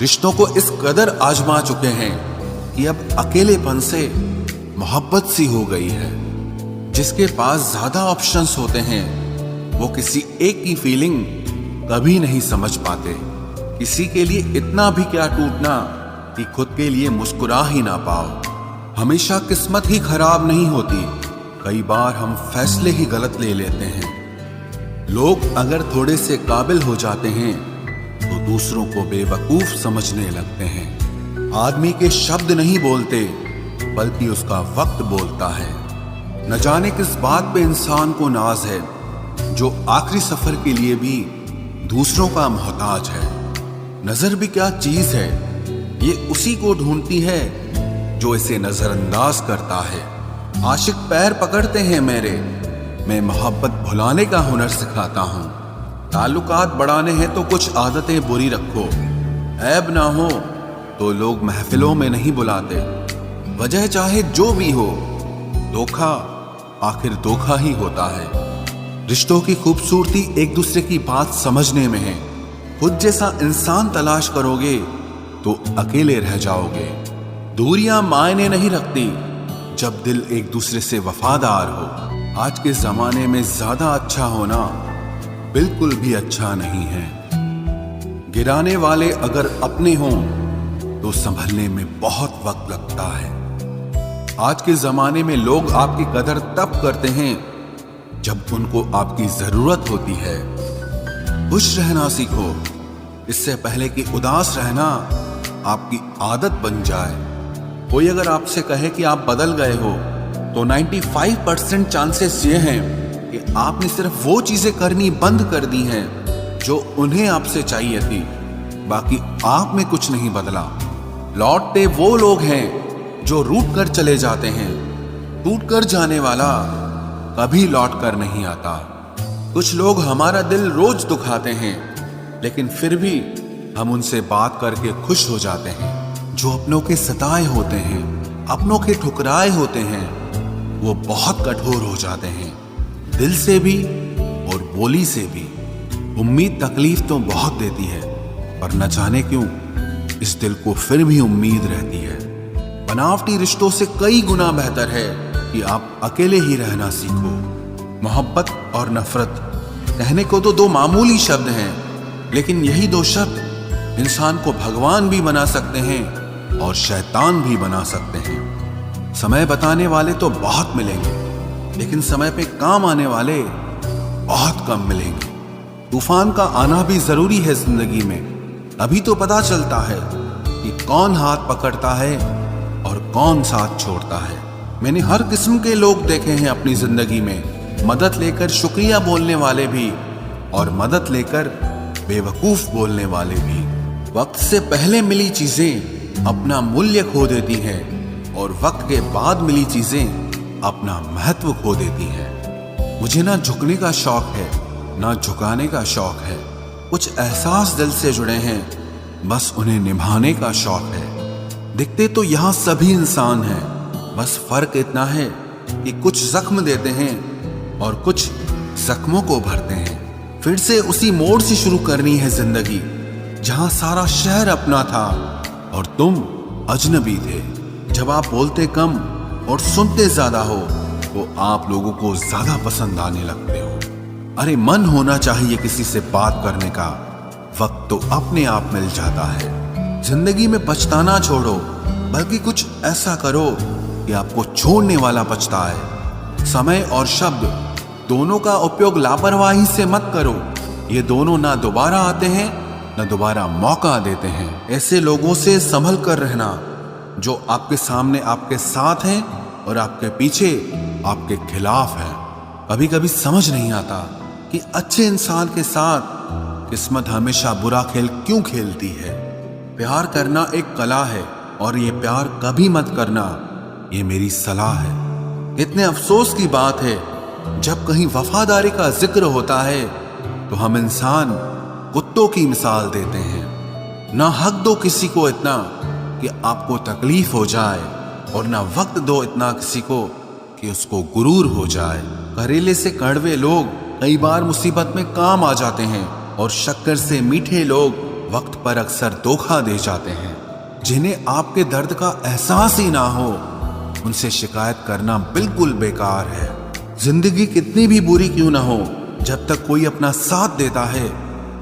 रिश्तों को इस कदर आजमा चुके हैं कि अब अकेलेपन से मोहब्बत सी हो गई है। जिसके पास ज्यादा ऑप्शंस होते हैं वो किसी एक की फीलिंग कभी नहीं समझ पाते। किसी के लिए इतना भी क्या टूटना कि खुद के लिए मुस्कुरा ही ना पाओ। हमेशा किस्मत ही खराब नहीं होती, कई बार हम फैसले ही गलत ले लेते हैं। लोग अगर थोड़े से काबिल हो जाते हैं तो दूसरों को बेवकूफ समझने लगते हैं। आदमी के शब्द नहीं बोलते बल्कि उसका वक्त बोलता है। न जाने किस बात पे इंसान को नाज है जो आखिरी सफर के लिए भी दूसरों का मोहताज है। नजर भी क्या चीज है, ये उसी को ढूंढती है जो इसे नजरअंदाज करता है। आशिक पैर पकड़ते हैं मेरे, मैं मोहब्बत भुलाने का हुनर सिखाता हूँ। ताल्लुकात बढ़ाने हैं तो कुछ आदतें बुरी रखो, ऐब ना हो तो लोग महफिलों में नहीं बुलाते। वजह चाहे जो भी हो, धोखा आखिर धोखा ही होता है। रिश्तों की खूबसूरती एक दूसरे की बात समझने में है। खुद जैसा इंसान तलाश करोगे तो अकेले रह जाओगे। दूरियां मायने नहीं रखती जब दिल एक दूसरे से वफादार हो। आज के जमाने में ज्यादा अच्छा होना बिल्कुल भी अच्छा नहीं है। गिराने वाले अगर अपने हों तो संभलने में बहुत वक्त लगता है। आज के जमाने में लोग आपकी कदर तब करते हैं जब उनको आपकी जरूरत होती है। खुश रहना सीखो, इससे पहले कि उदास रहना आपकी आदत बन जाए। कोई अगर आपसे कहे कि आप बदल गए हो तो 95% चांसेस ये हैं कि आपने सिर्फ वो चीजें करनी बंद कर दी हैं जो उन्हें आपसे चाहिए थी। बाकी आप में कुछ नहीं बदला। लौटते वो लोग हैं जो रूठ कर चले जाते हैं। टूट कर जाने वाला कभी लौट कर नहीं आता। कुछ लोग हमारा दिल रोज दुखाते हैं लेकिन फिर भी हम उनसे बात करके खुश हो जाते हैं। जो अपनों के सताए होते हैं, अपनों के ठुकराए होते हैं, वो बहुत कठोर हो जाते हैं, दिल से भी और बोली से भी। उम्मीद तकलीफ तो बहुत देती है पर न जाने क्यों इस दिल को फिर भी उम्मीद रहती है। बनावटी रिश्तों से कई गुना बेहतर है कि आप अकेले ही रहना सीखो। मोहब्बत और नफरत कहने को तो दो मामूली शब्द हैं, लेकिन यही दो शब्द इंसान को भगवान भी बना सकते हैं और शैतान भी बना सकते हैं। समय बताने वाले तो बहुत मिलेंगे, लेकिन समय पे काम आने वाले बहुत कम मिलेंगे। तूफान का आना भी जरूरी है जिंदगी में, अभी तो पता चलता है कि कौन हाथ पकड़ता है और कौन साथ छोड़ता है। मैंने हर किस्म के लोग देखे हैं अपनी जिंदगी में, मदद लेकर शुक्रिया बोलने वाले भी और मदद लेकर बेवकूफ बोलने वाले भी। वक्त से पहले मिली चीजें अपना मूल्य खो देती हैं और वक्त के बाद मिली चीजें अपना महत्व खो देती हैं। मुझे ना झुकने का शौक है ना झुकाने का शौक है। कुछ एहसास दिल से जुड़े हैं, बस उन्हें निभाने का शौक है। दिखते तो यहाँ सभी इंसान हैं, बस फर्क इतना है कि कुछ जख्म देते हैं और कुछ जख्मों को भरते हैं। फिर से उसी मोड़ से शुरू करनी है जिंदगी जहां सारा शहर अपना था और तुम अजनबी थे। जब आप बोलते कम और सुनते ज्यादा हो तो आप लोगों को ज्यादा पसंद आने लगते हो। अरे मन होना चाहिए किसी से बात करने का, वक्त तो अपने आप मिल जाता है। जिंदगी में पछताना छोड़ो, बल्कि कुछ ऐसा करो कि आपको छोड़ने वाला पछताए। समय और शब्द दोनों का उपयोग लापरवाही से मत करो, ये दोनों ना दोबारा आते हैं ना दोबारा मौका देते हैं। ऐसे लोगों से संभल कर रहना जो आपके सामने आपके साथ हैं और आपके पीछे आपके खिलाफ हैं। कभी कभी समझ नहीं आता कि अच्छे इंसान के साथ किस्मत हमेशा बुरा खेल क्यों खेलती है। प्यार करना एक कला है और ये प्यार कभी मत करना, ये मेरी सलाह है। इतने अफसोस की बात है जब कहीं वफादारी का जिक्र होता है तो हम इंसान कुत्तों की मिसाल देते हैं। ना हक दो किसी को इतना कि आपको तकलीफ हो जाए और ना वक्त दो इतना किसी को कि उसको गुरूर हो जाए। करेले से कड़वे लोग कई बार मुसीबत में काम आ जाते हैं और शक्कर से मीठे लोग वक्त पर अक्सर धोखा दे जाते हैं। जिन्हें आपके दर्द का एहसास ही ना हो, उनसे शिकायत करना बिल्कुल बेकार है। जिंदगी कितनी भी बुरी क्यों ना हो, जब तक कोई अपना साथ देता है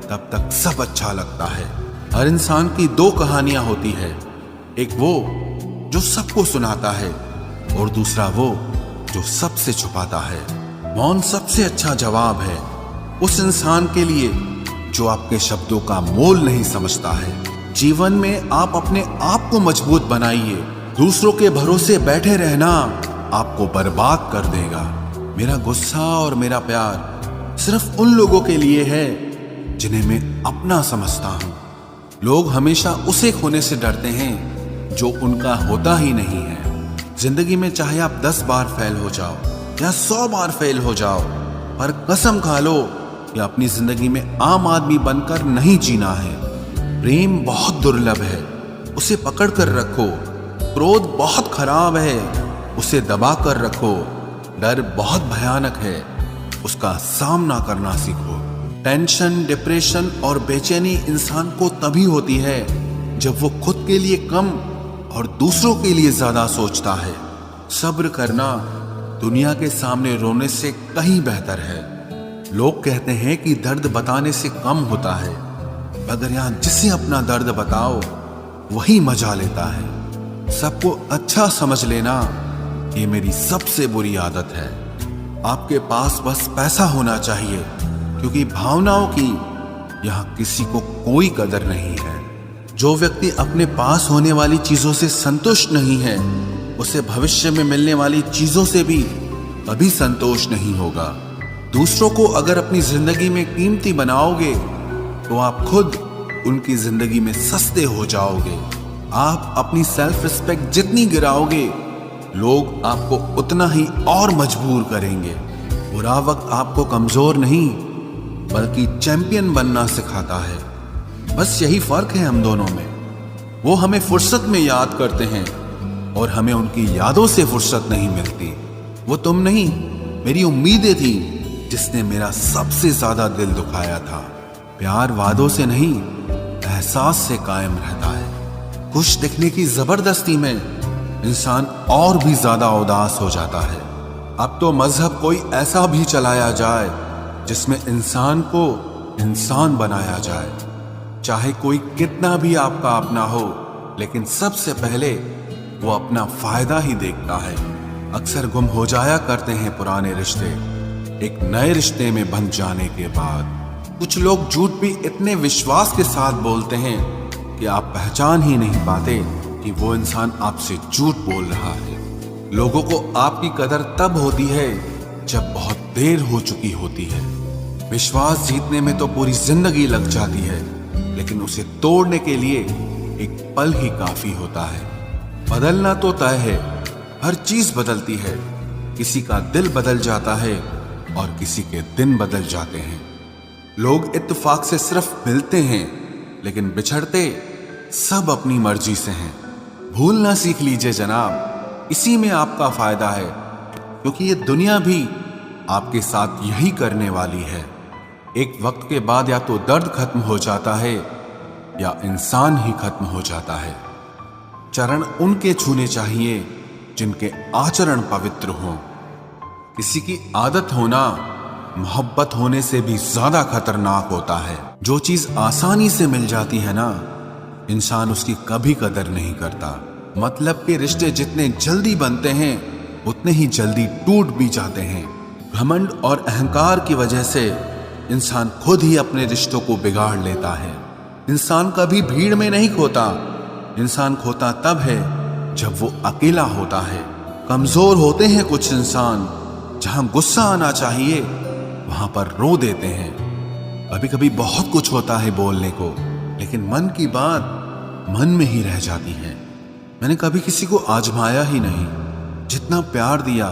तब तक सब अच्छा लगता है। हर इंसान की दो कहानियां होती है, एक वो जो सबको सुनाता है और दूसरा वो जो सबसे छुपाता है। मौन सबसे अच्छा जवाब है उस इंसान के लिए जो आपके शब्दों का मोल नहीं समझता है। जीवन में आप अपने आप को मजबूत बनाइए। दूसरों के भरोसे बैठे रहना आपको बर्बाद कर देगा। मेरा गुस्सा और मेरा प्यार सिर्फ उन लोगों के लिए है जिन्हें मैं अपना समझता हूं। लोग हमेशा उसे खोने से डरते हैं जो उनका होता ही नहीं है। जिंदगी में चाहे आप 10 बार फेल हो जाओ या 100 बार फेल हो जाओ, पर कसम खा लो कि अपनी जिंदगी में आम आदमी बनकर नहीं जीना है। प्रेम बहुत दुर्लभ है, उसे पकड़ कर रखो। क्रोध बहुत खराब है, उसे दबा कर रखो। डर बहुत भयानक है, उसका सामना करना सीखो। टेंशन, डिप्रेशन और बेचैनी इंसान को तभी होती है जब वो खुद के लिए कम और दूसरों के लिए ज्यादा सोचता है। सब्र करना दुनिया के सामने रोने से कहीं बेहतर है। लोग कहते हैं कि दर्द बताने से कम होता है, मगर यहां जिसे अपना दर्द बताओ वही मजा लेता है। सबको अच्छा समझ लेना ये मेरी सबसे बुरी आदत है। आपके पास बस पैसा होना चाहिए, क्योंकि भावनाओं की यहां किसी को कोई कदर नहीं है। जो व्यक्ति अपने पास होने वाली चीजों से संतुष्ट नहीं है, उसे भविष्य में मिलने वाली चीजों से भी कभी संतोष नहीं होगा। दूसरों को अगर अपनी जिंदगी में कीमती बनाओगे तो आप खुद उनकी जिंदगी में सस्ते हो जाओगे। आप अपनी सेल्फ रिस्पेक्ट जितनी गिराओगे, लोग आपको उतना ही और मजबूर करेंगे। बुरा वक्त आपको कमजोर नहीं बल्कि चैंपियन बनना सिखाता है। बस यही फर्क है हम दोनों में। वो हमें फुर्सत में याद करते हैं और हमें उनकी यादों से फुर्सत नहीं मिलती। वो तुम नहीं, मेरी उम्मीदें थी जिसने मेरा सबसे ज्यादा दिल दुखाया था। प्यार वादों से नहीं, एहसास से कायम रहता है। खुश दिखने की जबरदस्ती में इंसान और भी ज्यादा उदास हो जाता है। अब तो मजहब कोई ऐसा भी चलाया जाए जिसमें इंसान को इंसान बनाया जाए। चाहे कोई कितना भी आपका अपना हो, लेकिन सबसे पहले वो अपना फायदा ही देखता है। अक्सर गुम हो जाया करते हैं पुराने रिश्ते एक नए रिश्ते में बंध जाने के बाद। कुछ लोग झूठ भी इतने विश्वास के साथ बोलते हैं कि आप पहचान ही नहीं पाते कि वो इंसान आपसे झूठ बोल रहा है। लोगों को आपकी कदर तब होती है जब बहुत देर हो चुकी होती है। विश्वास जीतने में तो पूरी जिंदगी लग जाती है, लेकिन उसे तोड़ने के लिए एक पल ही काफी होता है। बदलना तो तय है, हर चीज बदलती है। किसी का दिल बदल जाता है और किसी के दिन बदल जाते हैं। लोग इत्तेफाक से सिर्फ मिलते हैं, लेकिन बिछड़ते सब अपनी मर्जी से हैं। भूलना सीख लीजिए जनाब, इसी में आपका फायदा है, क्योंकि ये दुनिया भी आपके साथ यही करने वाली है। एक वक्त के बाद या तो दर्द खत्म हो जाता है या इंसान ही खत्म हो जाता है। चरण उनके छूने चाहिए जिनके आचरण पवित्र हों। किसी की आदत होना मोहब्बत होने से भी ज्यादा खतरनाक होता है। जो चीज आसानी से मिल जाती है ना, इंसान उसकी कभी कदर नहीं करता। मतलब के रिश्ते जितने जल्दी बनते हैं उतने ही जल्दी टूट भी जाते हैं। घमंड और अहंकार की वजह से इंसान खुद ही अपने रिश्तों को बिगाड़ लेता है। इंसान कभी भीड़ में नहीं खोता, इंसान खोता तब है जब वो अकेला होता है। कमजोर होते हैं कुछ इंसान, जहां गुस्सा आना चाहिए वहां पर रो देते हैं। कभी कभी बहुत कुछ होता है बोलने को, लेकिन मन की बात मन में ही रह जाती है। मैंने कभी किसी को आजमाया ही नहीं। जितना प्यार दिया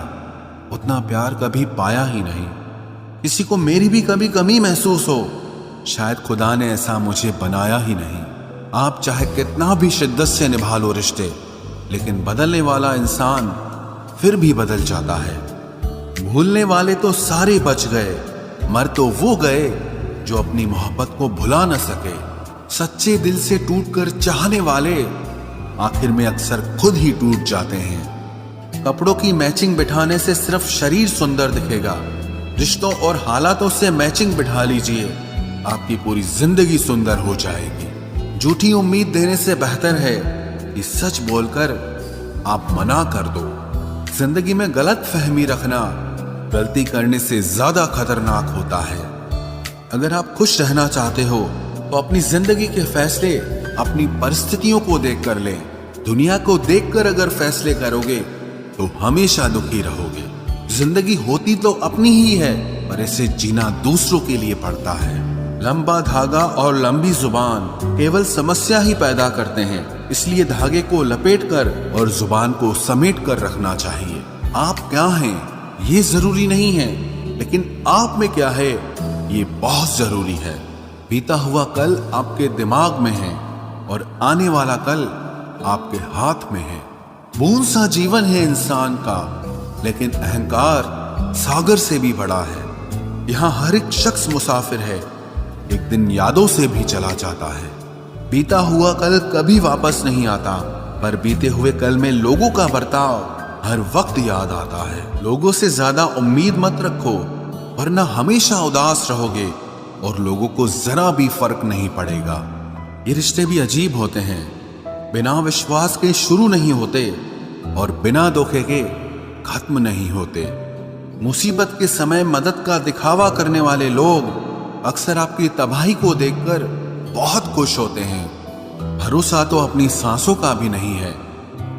उतना प्यार कभी पाया ही नहीं। किसी को मेरी भी कभी कमी महसूस हो, शायद खुदा ने ऐसा मुझे बनाया ही नहीं। आप चाहे कितना भी शिद्दत से निभा लो रिश्ते, लेकिन बदलने वाला इंसान फिर भी बदल जाता है। भूलने वाले तो सारे बच गए, मर तो वो गए जो अपनी मोहब्बत को भुला न सके। सच्चे दिल से टूटकर चाहने वाले आखिर में अक्सर खुद ही टूट जाते हैं। कपड़ों की मैचिंग बिठाने से सिर्फ शरीर सुंदर दिखेगा, रिश्तों और हालातों से मैचिंग बिठा लीजिए, आपकी पूरी जिंदगी सुंदर हो जाएगी। झूठी उम्मीद देने से बेहतर है कि सच बोलकर आप मना कर दो। जिंदगी में गलत फहमी रखना गलती करने से ज्यादा खतरनाक होता है। अगर आप खुश रहना चाहते हो तो अपनी जिंदगी के फैसले अपनी परिस्थितियों को देखकर लें। दुनिया को देखकर अगर फैसले करोगे तो हमेशा दुखी रहोगे। जिंदगी होती तो अपनी ही है, पर इसे जीना दूसरों के लिए पड़ता है। लंबा धागा और लंबी जुबान केवल समस्या ही पैदा करते हैं, इसलिए धागे को लपेटकर और जुबान को समेट कर रखना चाहिए। आप क्या हैं ये जरूरी नहीं है, लेकिन आप में क्या है ये बहुत जरूरी है। बीता हुआ कल आपके दिमाग में है और आने वाला कल आपके हाथ में है। बूंद सा जीवन है इंसान का, लेकिन अहंकार सागर से भी बड़ा है। यहाँ हर एक शख्स मुसाफिर है, एक दिन यादों से भी चला जाता है। बीता हुआ कल कभी वापस नहीं आता, पर बीते हुए कल में लोगों का बर्ताव हर वक्त याद आता है। लोगों से ज्यादा उम्मीद मत रखो, वरना हमेशा उदास रहोगे और लोगों को जरा भी फर्क नहीं पड़ेगा। ये रिश्ते भी अजीब होते हैं, बिना विश्वास के शुरू नहीं होते और बिना धोखे के खत्म नहीं होते। मुसीबत के समय मदद का दिखावा करने वाले लोग अक्सर आपकी तबाही को देखकर बहुत खुश होते हैं। भरोसा तो अपनी सांसों का भी नहीं है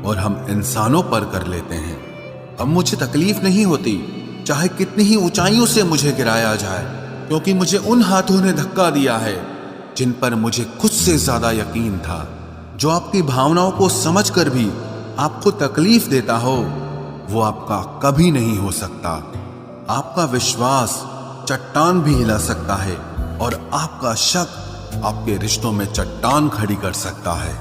और हम इंसानों पर कर लेते हैं। अब मुझे तकलीफ नहीं होती, चाहे कितनी ही ऊंचाइयों से मुझे गिराया जाए, क्योंकि मुझे उन हाथों ने धक्का दिया है जिन पर मुझे खुद से ज्यादा यकीन था। जो आपकी भावनाओं को समझकर भी आपको तकलीफ देता हो, वो आपका कभी नहीं हो सकता। आपका विश्वास चट्टान भी हिला सकता है और आपका शक आपके रिश्तों में चट्टान खड़ी कर सकता है।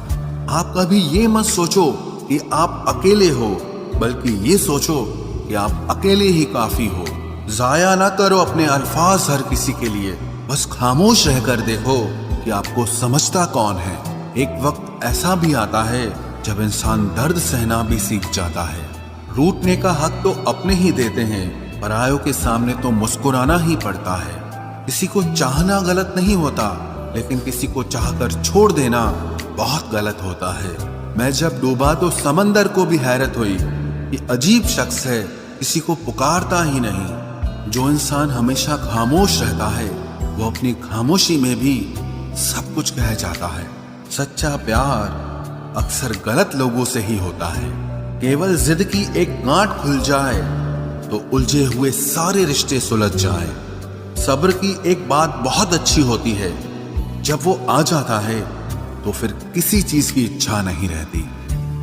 आप कभी ये मत सोचो कि आप अकेले हो, बल्कि ये सोचो कि आप अकेले ही काफी हो। जाया ना करो अपने अल्फाज हर किसी के लिए, बस खामोश रहकर देखो कि आपको समझता कौन है। एक वक्त ऐसा भी आता है जब इंसान दर्द सहना भी सीख जाता है। रूठने का हक तो अपने ही देते हैं, परायों के सामने तो मुस्कुराना ही पड़ता है। किसी को चाहना गलत नहीं होता, लेकिन किसी को चाहकर छोड़ देना बहुत गलत होता है। मैं जब डूबा तो समंदर को भी हैरत हुई कि अजीब शख्स है, किसी को पुकारता ही नहीं। जो इंसान हमेशा खामोश रहता है, वो अपनी खामोशी में भी सब कुछ कह जाता है। सच्चा प्यार अक्सर गलत लोगों से ही होता है। केवल जिद की एक गांठ खुल जाए तो उलझे हुए सारे रिश्ते सुलझ जाएं। सब्र की एक बात बहुत अच्छी होती है, जब वो आ जाता है तो फिर किसी चीज की इच्छा नहीं रहती।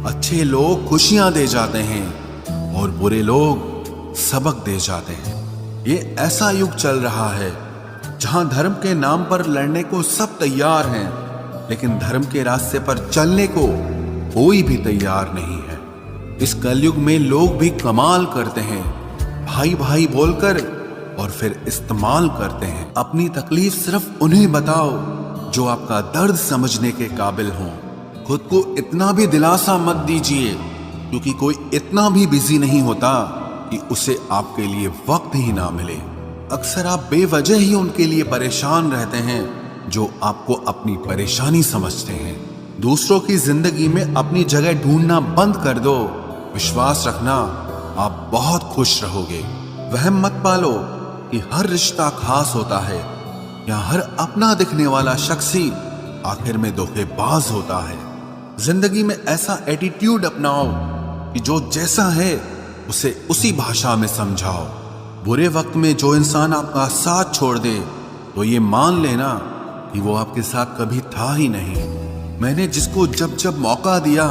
अच्छे लोग खुशियां दे जाते हैं और बुरे लोग सबक दे जाते हैं। ये ऐसा युग चल रहा है जहां धर्म के नाम पर लड़ने को सब तैयार हैं, लेकिन धर्म के रास्ते पर चलने को कोई भी तैयार नहीं है। इस कलयुग में लोग भी कमाल करते हैं, भाई भाई बोलकर और फिर इस्तेमाल करते हैं। अपनी तकलीफ सिर्फ उन्हें बताओ जो आपका दर्द समझने के काबिल हों। खुद को इतना भी दिलासा मत दीजिए, क्योंकि कोई इतना भी बिजी नहीं होता कि उसे आपके लिए वक्त ही ना मिले। अक्सर आप बेवजह ही उनके लिए परेशान रहते हैं जो आपको अपनी परेशानी समझते हैं। दूसरों की जिंदगी में अपनी जगह ढूंढना बंद कर दो। विश्वास रखना, आप बहुत खुश रहोगे। वहम मत पालो कि हर रिश्ता खास होता है या हर अपना दिखने वाला शख्स ही आखिर में धोखेबाज होता है। जिंदगी में ऐसा एटीट्यूड अपनाओ कि जो जैसा है उसे उसी भाषा में समझाओ। बुरे वक्त में जो इंसान आपका साथ छोड़ दे तो ये मान लेना कि वो आपके साथ कभी था ही नहीं। मैंने जिसको जब जब मौका दिया,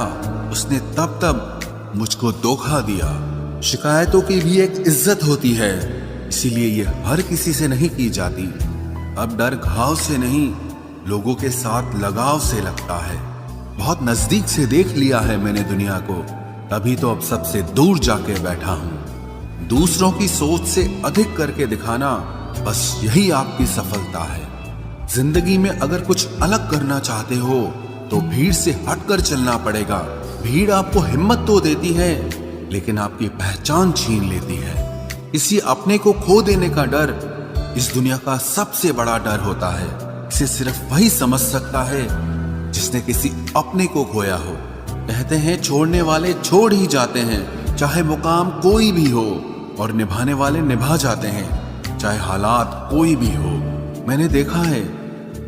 उसने तब तब मुझको धोखा दिया। शिकायतों की भी एक इज्जत होती है, इसीलिए ये हर किसी से नहीं की जाती। अब डर घाव से नहीं, लोगों के साथ लगाव से लगता है। बहुत नजदीक से देख लिया है मैंने दुनिया को, तभी तो अब सबसे दूर जाके बैठा हूं। दूसरों की सोच से अधिक करके दिखाना, बस यही आपकी सफलता है। जिंदगी में अगर कुछ अलग करना चाहते हो तो भीड़ से हटकर चलना पड़ेगा। भीड़ आपको हिम्मत तो देती है लेकिन आपकी पहचान छीन लेती है। किसी अपने को खो देने का डर इस दुनिया का सबसे बड़ा डर होता है। इसे सिर्फ वही समझ सकता है जिसने किसी अपने को खोया हो। कहते हैं छोड़ने वाले छोड़ ही जाते हैं, चाहे मुकाम कोई भी हो, और निभाने वाले निभा जाते हैं, चाहे हालात कोई भी हो। मैंने देखा है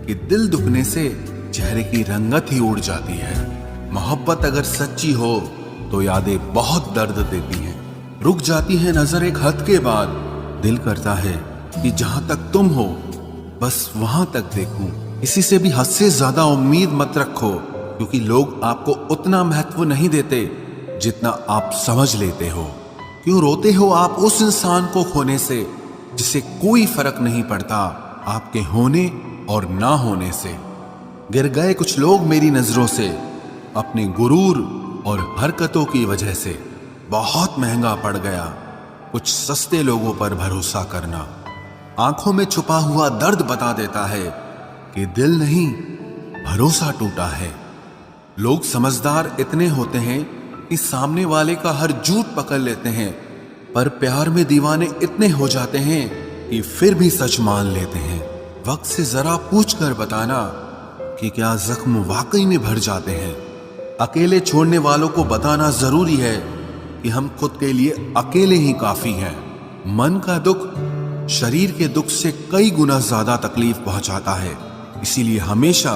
कि दिल दुखने से चेहरे की रंगत ही उड़ जाती है। मोहब्बत अगर सच्ची हो तो यादें बहुत दर्द देती हैं, रुक जाती है नजर एक हद के बाद। दिल करता है कि जहां तक तुम हो बस वहां तक देखूं। किसी से भी हद से ज्यादा उम्मीद मत रखो, क्योंकि लोग आपको उतना महत्व नहीं देते जितना आप समझ लेते हो। क्यों रोते हो आप उस इंसान को खोने से जिसे कोई फर्क नहीं पड़ता आपके होने और ना होने से। गिर गए कुछ लोग मेरी नजरों से अपने गुरूर और हरकतों की वजह से। बहुत महंगा पड़ गया कुछ सस्ते लोगों पर भरोसा करना। आंखों में छुपा हुआ दर्द बता देता है कि दिल नहीं भरोसा टूटा है। लोग समझदार इतने होते हैं कि सामने वाले का हर झूठ पकड़ लेते हैं, पर प्यार में दीवाने इतने हो जाते हैं कि फिर भी सच मान लेते हैं। वक्त से जरा पूछ कर बताना कि क्या जख्म वाकई में भर जाते हैं। अकेले छोड़ने वालों को बताना जरूरी है कि हम खुद के लिए अकेले ही काफी हैं। मन का दुख शरीर के दुख से कई गुना ज्यादा तकलीफ पहुंचाता है, इसीलिए हमेशा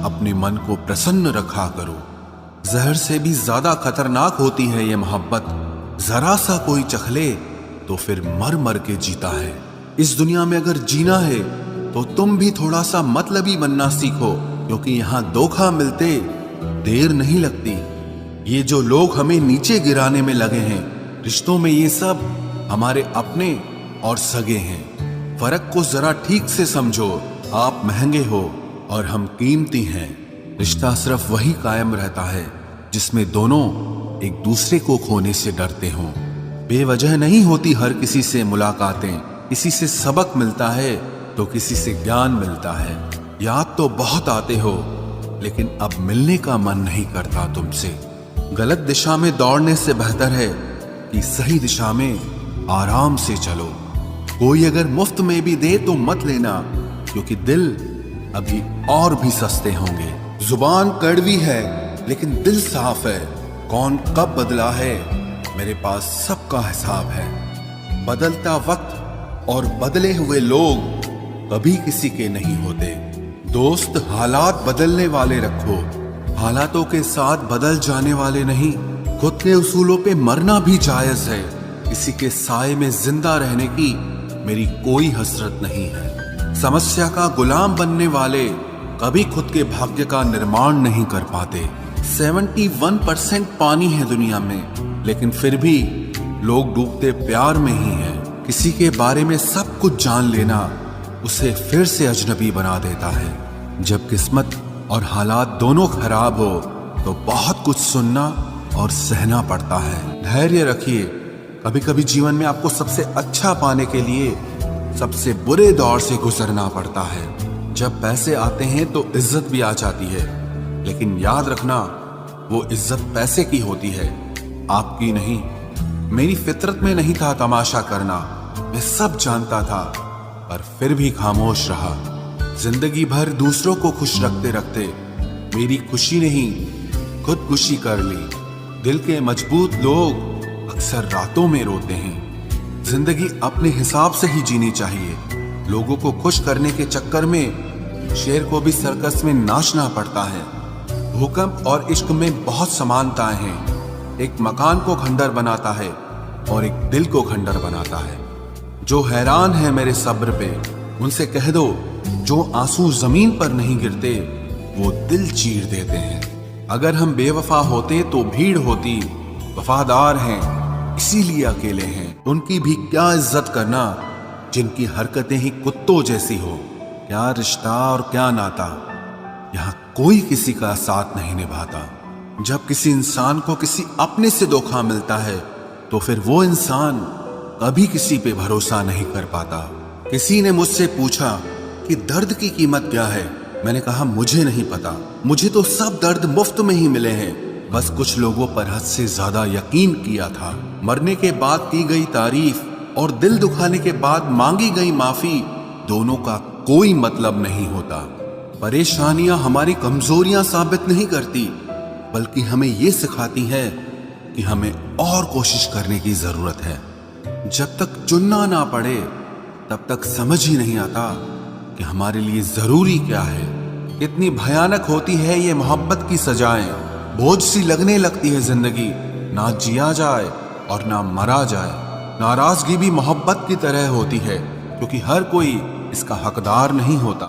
अपने मन को प्रसन्न रखा करो। जहर से भी ज्यादा खतरनाक होती है ये मोहब्बत। जरा सा कोई चखले तो फिर मर मर के जीता है। इस दुनिया में अगर जीना है तो तुम भी थोड़ा सा मतलबी बनना सीखो, क्योंकि यहाँ धोखा मिलते देर नहीं लगती। ये जो लोग हमें नीचे गिराने में लगे हैं, रिश्तों में ये सब हमारे अपने और सगे हैं। फर्क को जरा ठीक से समझो। आप महंगे हो और हम कीमती हैं। रिश्ता सिर्फ वही कायम रहता है जिसमें दोनों एक दूसरे को खोने से डरते हों। बेवजह नहीं होती हर किसी से मुलाकातें। किसी से सबक मिलता है तो किसी से ज्ञान मिलता है। याद तो बहुत आते हो लेकिन अब मिलने का मन नहीं करता तुमसे। गलत दिशा में दौड़ने से बेहतर है कि सही दिशा में आराम से चलो। कोई अगर मुफ्त में भी दे तो मत लेना, क्योंकि दिल अभी और भी सस्ते होंगे। जुबान कड़वी है लेकिन दिल साफ है। कौन कब बदला है मेरे पास सबका हिसाब है। बदलता वक्त और बदले हुए लोग कभी किसी के नहीं होते। दोस्त हालात बदलने वाले रखो, हालातों के साथ बदल जाने वाले नहीं। खुद के उसूलों पे मरना भी जायज है। किसी के साए में जिंदा रहने की मेरी कोई हसरत नहीं है। समस्या का गुलाम बनने वाले कभी खुद के भाग्य का निर्माण नहीं कर पाते। 71% पानी है दुनिया में, लेकिन फिर भी लोग डूबते प्यार में ही हैं। किसी के बारे में सब कुछ जान लेना उसे फिर से अजनबी बना देता है। जब किस्मत और हालात दोनों खराब हो तो बहुत कुछ सुनना और सहना पड़ता है। धैर्य रखिए। कभी कभी जीवन में आपको सबसे अच्छा पाने के लिए सबसे बुरे दौर से गुजरना पड़ता है। जब पैसे आते हैं तो इज्जत भी आ जाती है, लेकिन याद रखना वो इज्जत पैसे की होती है, आपकी नहीं। मेरी फितरत में नहीं था तमाशा करना, मैं सब जानता था, पर फिर भी खामोश रहा। जिंदगी भर दूसरों को खुश रखते रखते मेरी खुशी नहीं खुदकुशी कर ली। दिल के मजबूत लोग अक्सर रातों में रोते हैं। जिंदगी अपने हिसाब से ही जीनी चाहिए। लोगों को खुश करने के चक्कर में शेर को भी सर्कस में नाचना पड़ता है। भूकंप और इश्क में बहुत समानताएं हैं। एक मकान को खंडर बनाता है और एक दिल को खंडर बनाता है। जो हैरान है मेरे सब्र पे, उनसे कह दो जो आंसू जमीन पर नहीं गिरते वो दिल चीर देते हैं। अगर हम बेवफा होते तो भीड़ होती। वफादार हैं इसीलिए अकेले हैं। उनकी भी क्या इज्जत करना जिनकी हरकतें ही कुत्तों जैसी हो। क्या रिश्ता और क्या नाता, यहाँ कोई किसी का साथ नहीं निभाता। जब किसी इंसान को किसी अपने से धोखा मिलता है तो फिर वो इंसान कभी किसी पे भरोसा नहीं कर पाता। किसी ने मुझसे पूछा कि दर्द की कीमत क्या है। मैंने कहा मुझे नहीं पता, मुझे तो सब दर्द मुफ्त में ही मिले हैं। बस कुछ लोगों पर हद से ज्यादा यकीन किया था। मरने के बाद की गई तारीफ और दिल दुखाने के बाद मांगी गई माफी, दोनों का कोई मतलब नहीं होता। परेशानियां हमारी कमजोरियां साबित नहीं करती, बल्कि हमें ये सिखाती है कि हमें और कोशिश करने की जरूरत है। जब तक चुनना ना पड़े तब तक समझ ही नहीं आता कि हमारे लिए जरूरी क्या है। कितनी भयानक होती है ये मोहब्बत की सजाएं। बोझ सी लगने लगती है जिंदगी, ना जिया जाए और ना मरा जाए। नाराजगी भी मोहब्बत की तरह होती है, क्योंकि हर कोई इसका हकदार नहीं होता।